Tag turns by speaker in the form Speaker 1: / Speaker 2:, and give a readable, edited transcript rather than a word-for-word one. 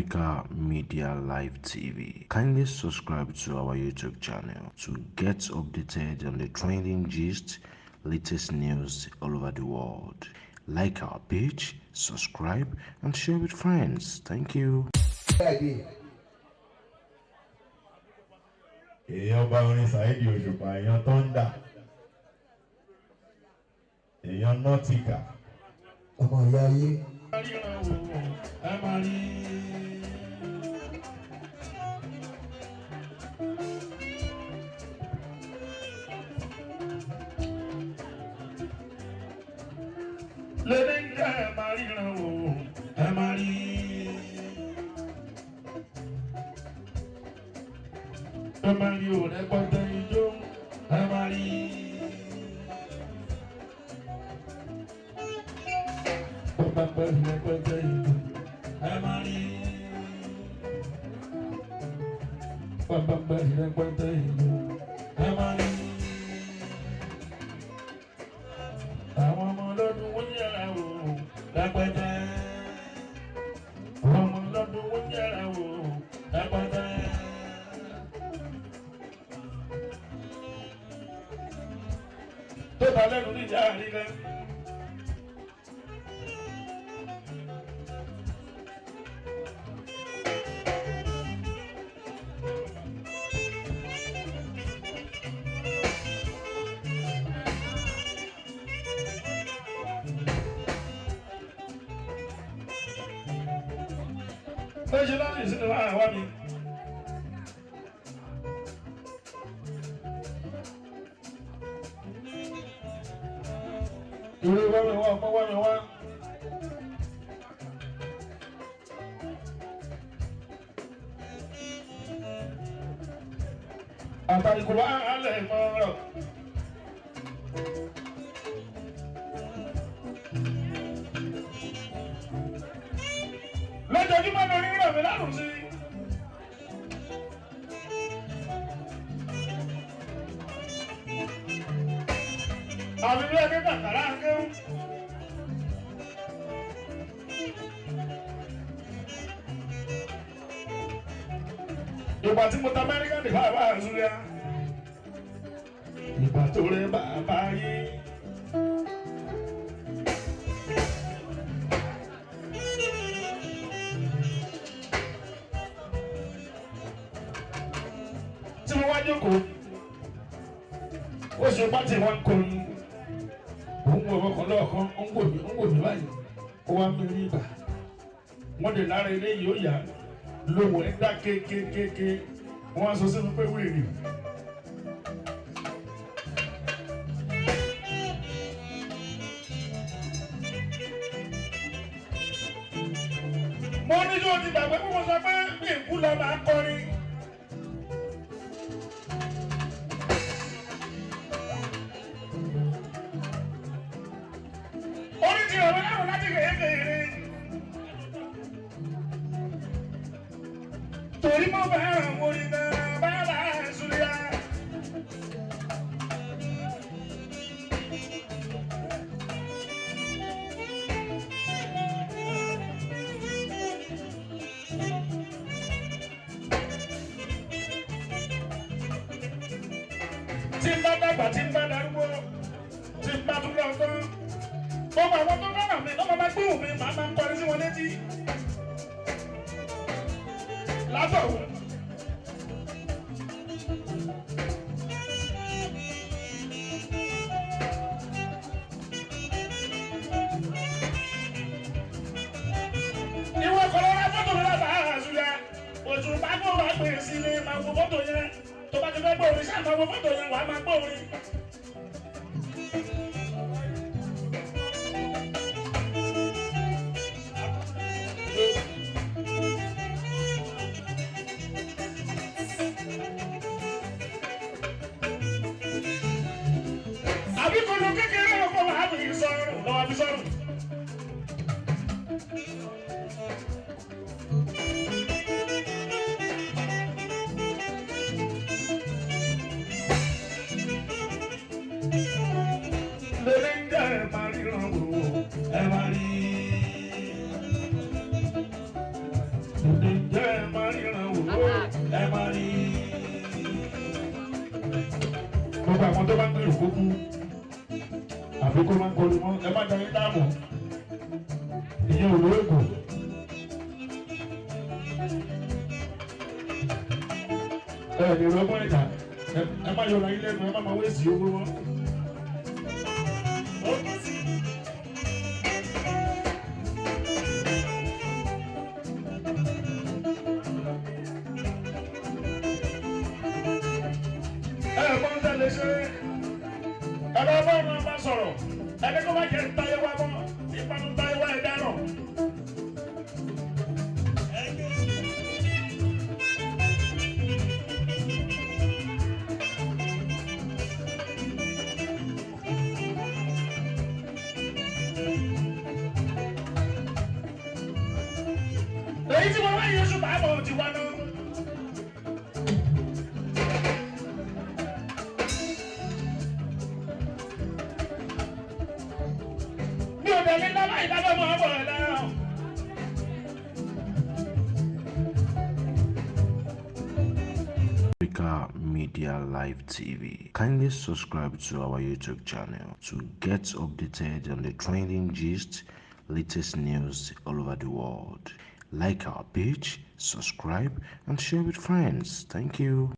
Speaker 1: Africa Media Live TV. Kindly subscribe to our YouTube channel to get updated on the trending gist, latest news all over the world. Like our page, subscribe, and share with friends. Thank you.
Speaker 2: Èèyàn bá orin Sahhed Osupa, èèyàn Thunder, èèyàn Nautica.
Speaker 3: Ọmọ ìyá ayé.
Speaker 4: Mario rẹpẹtẹ ijó amari. Bàbá rẹpẹtẹ ijó amari. Bàbá rẹpẹtẹ ijó amari. Àwọn ọmọ ọlọ́dún wọ́n yẹra wò rẹpẹtẹ. Àwọn ọmọ ọlọ́dún wọ́n yẹra wò rẹpẹtẹ. Tó bá lẹ́nu níjà àrílẹ̀. Ó ṣe láti ìsinmi láàrin wá mi. Ìwé wá mi wá, ọmọ wá mi wá. Àtàríkù wá alẹ́ mọ́ ọ̀rọ̀. Lójoojúmọ́ ni orí rẹ̀ mi lárùn sí. Àbí bí ẹni kàkàrà ń kéwú. Ìgbà tí mo ta Amẹ́ríkà ní bàbá àzúyá. Ìgbà tó rẹ bàbá yé. Tí mo wá jókòó, ó ṣe pátì wọn kò ní. Òun wọ ọkàn lọ́ọ̀kan, ó ń wò mí báyìí. Ó wá mi rí ibà. Wọ́n dè lára eléyìí ó yá. Lówó ẹ̀ dá kékékéké. Wọ́n á sọ sínú pé wèrè. Mo ní yóò ti gbàgbé kó mo sọ pé bí ìkú lọ máa kọrin. Orí ti ọ̀rọ̀ láwọn láti kékeré. Torí mo bá àwọn orin náà bá bá Súlíà. Tí n bá dàgbà, tí n bá darúgbó, tí n bá tún lọ tán. Gbogbo àwọn tó fẹ́ràn mi lọ́mọ bá gbóhùn mi, màá máa ń kọrin sí wọn létí. Látọ̀wọ̀. Ìwọ kọ̀ọ̀rọ̀ ra fọ́tò mi láti àzúyà. Òjò bá gbọ́ wá pè sí ilé máa wo fọ́tò yẹn. Tó bá ti fẹ́ gbọ́ orin, ṣáà máa wo fọ́tò yẹn, wàá máa gbọ́ orin. Àbí kòló kékeré ọkọ̀ wà á fi sọ̀rọ̀ lọ́wọ́ fi sọ̀rọ̀. Lórí ń jẹ́ ẹ̀ máa ríran wò ẹ̀ máa rí. tó bá ń gbèrò kó kú àbí kó máa ń kọlu mọ́ ẹ má darí dáàmú ìyẹn ò lóògùn. Ní ọlọ́gbọ́n ìta ẹ má yọra ilé ẹnu ẹ má máa wéèsì owó wọn. Ẹ̀gbọ́n tẹ̀lé ṣe ẹ̀rọ ọlọ́run máa sọ̀rọ̀ ẹni kó má jẹ́ táyé wá mọ́ ìpanu táyé wá ẹ̀dá náà. Èyí tí mo wá yẹn ṣùgbọ́n àbọ̀ ti wá náà. Mi ò tẹ̀lé dábàá ìdábọ̀ mọ́ àbọ̀ ẹ̀ náà.
Speaker 1: Africa Media Live TV. Kindly subscribe to our YouTube channel to get updated on the trending gist, latest news all over the world. Like our page, subscribe, and share with friends. Thank you.